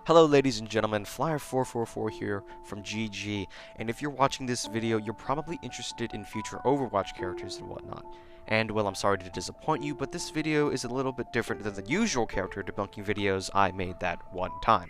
Hello ladies and gentlemen, Flyer444 here from GG, and if you're watching this video, you're probably interested in future Overwatch characters and whatnot. And well, I'm sorry to disappoint you, but this video is a little bit different than the usual character debunking videos I made that one time.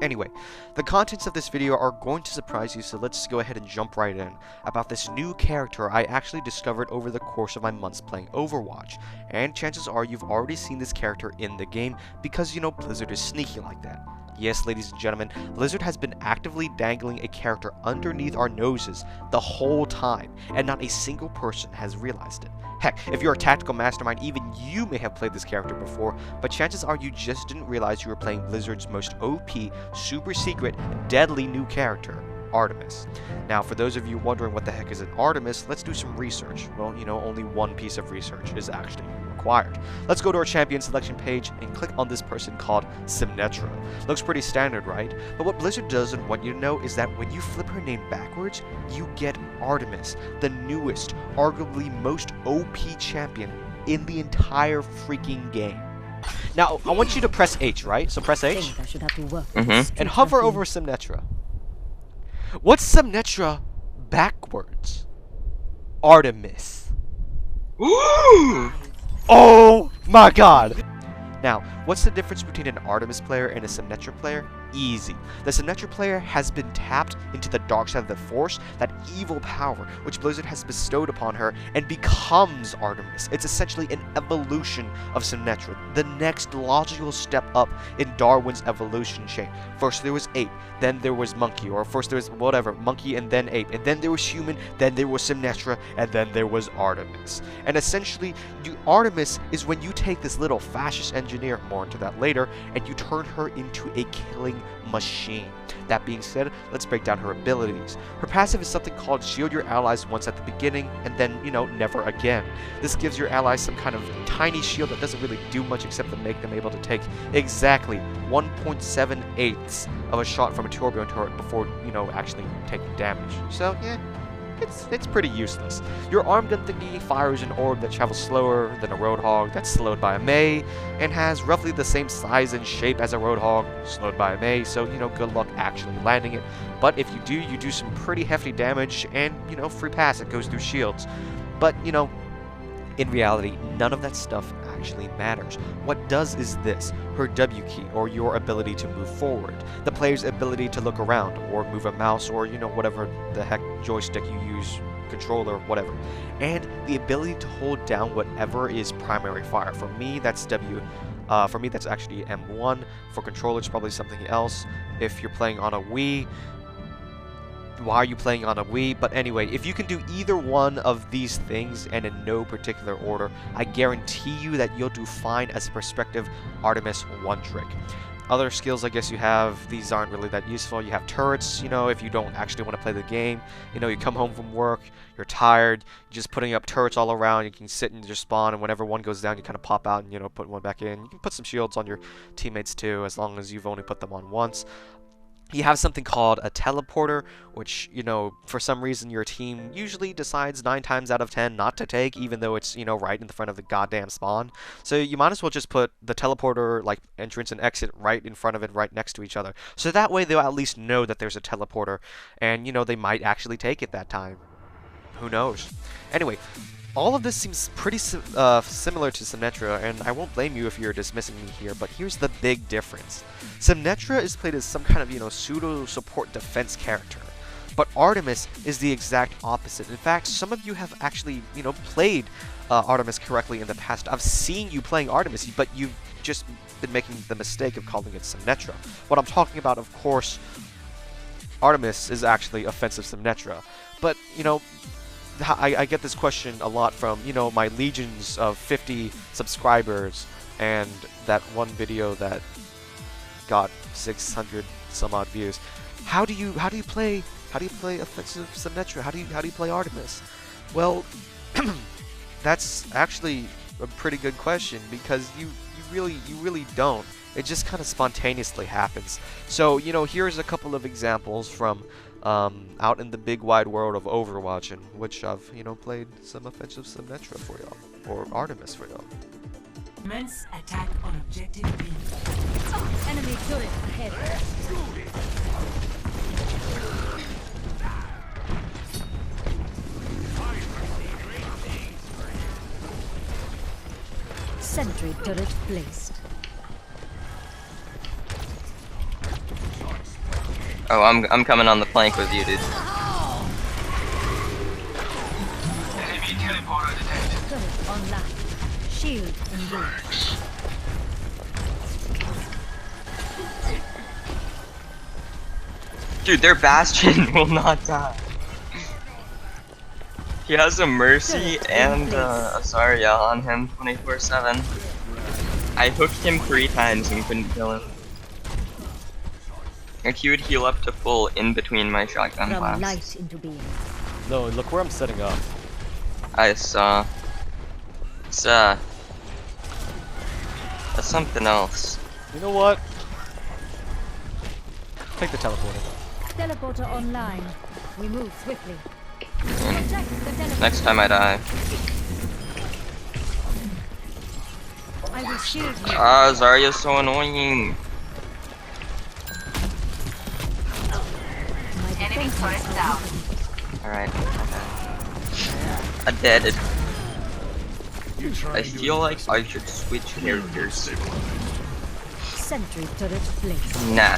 Anyway, the contents of this video are going to surprise you, so let's go ahead and jump right in about this new character I actually discovered over the course of my months playing Overwatch. And chances are you've already seen this character in the game because, you know, Blizzard is sneaky like that. Yes, ladies and gentlemen, Blizzard has been actively dangling a character underneath our noses the whole time, and not a single person has realized it. Heck, if you're a tactical mastermind, even you may have played this character before, but chances are you just didn't realize you were playing Blizzard's most OP, super secret, deadly new character, Artemmys. Now, for those of you wondering what the heck is an Artemmys, let's do some research. Well, you know, only one piece of research is actually required. Let's go to our champion selection page and click on this person called Symmetra. Looks pretty standard, right? But what Blizzard doesn't want you to know is that when you flip her name backwards, you get Artemmys, the newest, arguably most OP champion in the entire freaking game. Now, I want you to press H, right? So press H, and hover over Symmetra. What's Symmetra backwards? Artemmys. Ooh! Oh my god! Now, what's the difference between an Artemmys player and a Symmetra player? Easy. The Symmetra player has been tapped into the dark side of the Force, that evil power which Blizzard has bestowed upon her, and becomes Artemmys. It's essentially an evolution of Symmetra, the next logical step up in Darwin's evolution chain. First there was ape, then there was monkey, or first there was whatever, monkey and then ape, and then there was human, then there was Symmetra, and then there was Artemmys. And essentially, Artemmys is when you take this little fascist engineer, more into that later, and you turn her into a killing machine. That being said, let's break down her abilities. Her passive is something called shield your allies once at the beginning, and then, you know, never again. This gives your allies some kind of tiny shield that doesn't really do much except to make them able to take exactly 1.78 of a shot from a turbo turret before, you know, actually taking damage. So, yeah. It's pretty useless. Your arm gun thingy fires an orb that travels slower than a Roadhog that's slowed by a Mei, and has roughly the same size and shape as a Roadhog, slowed by a Mei, so, you know, good luck actually landing it. But if you do some pretty hefty damage, and, you know, free pass, it goes through shields. But, you know, in reality, none of that stuff actually matters. What does is this, her W key, or your ability to move forward, the player's ability to look around, or move a mouse, or, you know, whatever the heck joystick you use, controller, whatever, and the ability to hold down whatever is primary fire. For me, that's for me, that's actually M1. For controller, it's probably something else. If you're playing on a Wii, why are you playing on a Wii? But anyway, if you can do either one of these things, and in no particular order, I guarantee you that you'll do fine as a prospective Artemmys one trick. Other skills I guess you have, these aren't really that useful. You have turrets, you know, if you don't actually want to play the game. You know, you come home from work, you're tired, you're just putting up turrets all around, you can sit in your spawn, and whenever one goes down, you kind of pop out and, you know, put one back in. You can put some shields on your teammates too, as long as you've only put them on once. You have something called a teleporter, which, you know, for some reason your team usually decides 9 times out of 10 not to take, even though it's, you know, right in the front of the goddamn spawn. So you might as well just put the teleporter, like, entrance and exit right in front of it, right next to each other. So that way they'll at least know that there's a teleporter, and, you know, they might actually take it that time. Who knows? Anyway, all of this seems pretty similar to Symmetra, and I won't blame you if you're dismissing me here, but here's the big difference. Symmetra is played as some kind of, you know, pseudo-support defense character, but Artemmys is the exact opposite. In fact, some of you have actually, you know, played Artemmys correctly in the past. I've seen you playing Artemmys, but you've just been making the mistake of calling it Symmetra. What I'm talking about, of course, Artemmys is actually offensive Symmetra, but, you know, I get this question a lot from, you know, my legions of 50 subscribers and that one video that got 600 some odd views. How do you play offensive Symmetra? How do you play Artemmys? Well, that's actually a pretty good question, because you really don't. It just kind of spontaneously happens. So, you know, here's a couple of examples from out in the big wide world of Overwatch, in which I've, you know, played some offensive Symmetra for y'all, or Artemmys for y'all. Commence attack on objective B. Turret ahead. Sentry turret placed. Oh, I'm coming on the flank with you, dude. Turret online. Shield engaged. Dude, their Bastion will not die. He has a Mercy and a Zarya on him 24/7. I hooked him 3 times and couldn't kill him. Like, he would heal up to full in between my shotgun From blasts. light into being. No, look where I'm setting up. I saw. It's that's something else. You know what? Take the teleporter. Teleporter online. We move swiftly. And Protect the teleporter. next time I die. I will shield you. Ah, Zarya's so annoying. My defenses are weakened. Alright. I dead. I feel like I should switch characters. Sentry turret placed. Nah.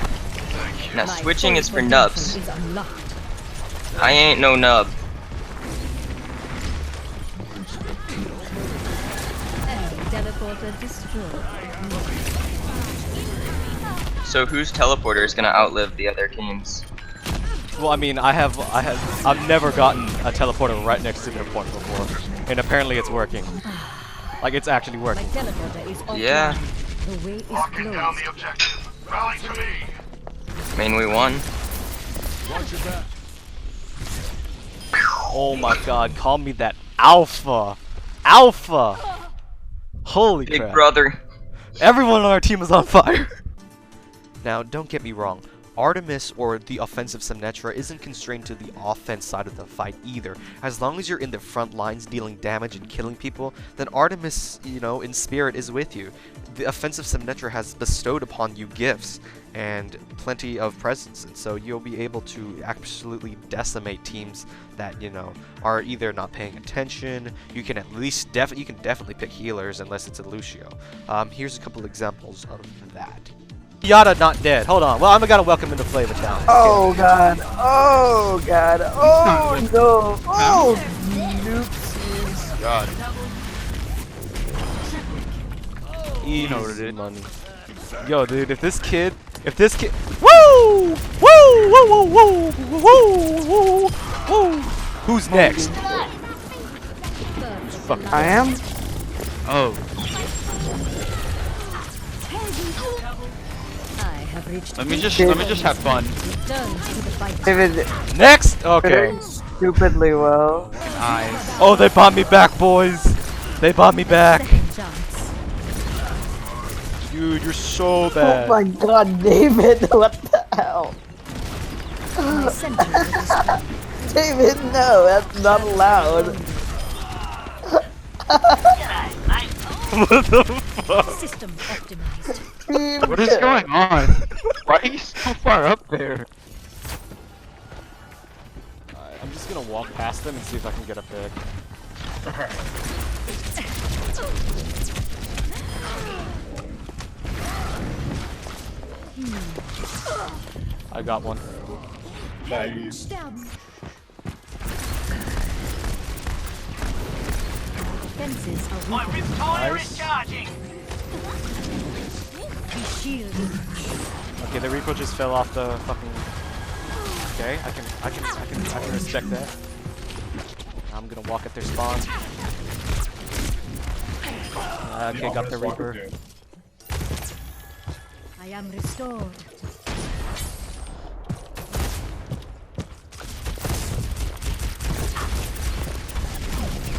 Now My switching full is for potential nubs. is unlocked. I ain't no nub. Enemy teleporter destroyed. So whose teleporter is gonna outlive the other teams? Well, I mean, I've never gotten a teleporter right next to their point before, and apparently it's working. Like, it's actually My working. teleporter is offline. Yeah. The way is Locking down closed. the objective. Rally to me. I mean, we won. Oh my god, call me that alpha! Alpha! Holy Big crap. brother. Everyone on our team is on fire! Now, don't get me wrong. Artemis, or the offensive Symmetra, isn't constrained to the offense side of the fight either. As long as you're in the front lines dealing damage and killing people, then Artemis, you know, in spirit is with you. The offensive Symmetra has bestowed upon you gifts and plenty of presence, and so you'll be able to absolutely decimate teams that, you know, are either not paying attention. You can at least you can definitely pick healers unless it's a Lucio. Here's a couple examples of that. Yada not dead. Hold on. Well, I'm gonna welcome him to Flavor Town. Oh god. Oh god. Oh no. Oh noopsies. God. Easy money. Yo, dude, if this kid, woo, woo, woo, woo, woo, woo, woo, woo. Who's next? Fucking I am? Oh. I have reached Let me just have fun. return to the fight. David, next. Okay. very stupidly well. Nice. Oh, they bought me back, boys. They bought me back. Second chance. Dude, you're so Oh bad. my god, David, what the hell? My sentry is destroyed. David, no, that's not allowed. What the fuck? System optimized. What is going on? Why are you so far up there? Alright, I'm just gonna walk past them and see if I can get a pick. I got one. Down. Defenses are weakened. Nice. Be shielded. Okay, the Reaper just fell off the fucking. Okay, I can respect that. I'm gonna walk at their spawn. Okay, got the Reaper. I am restored.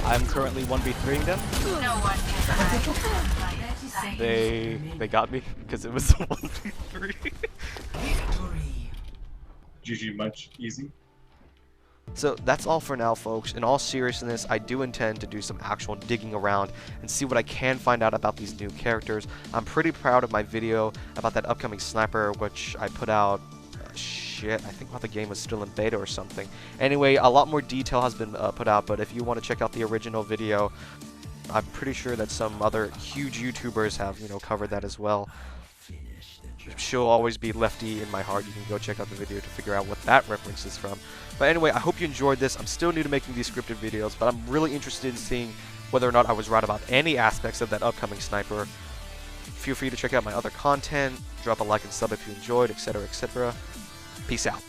I'm currently 1v3ing them. They got me because it was 1v3. GG much easy. So that's all for now, folks. In all seriousness, I do intend to do some actual digging around and see what I can find out about these new characters. I'm pretty proud of my video about that upcoming sniper, which I put out, I think while the game was still in beta or something. Anyway, a lot more detail has been put out, but if you want to check out the original video, I'm pretty sure that some other huge YouTubers have, covered that as well. She'll always be Lefty in my heart. You can go check out the video to figure out what that reference is from. But anyway, I hope you enjoyed this. I'm still new to making these scripted videos, but I'm really interested in seeing whether or not I was right about any aspects of that upcoming sniper. Feel free to check out my other content, drop a like and sub if you enjoyed, etc., etc. Peace out.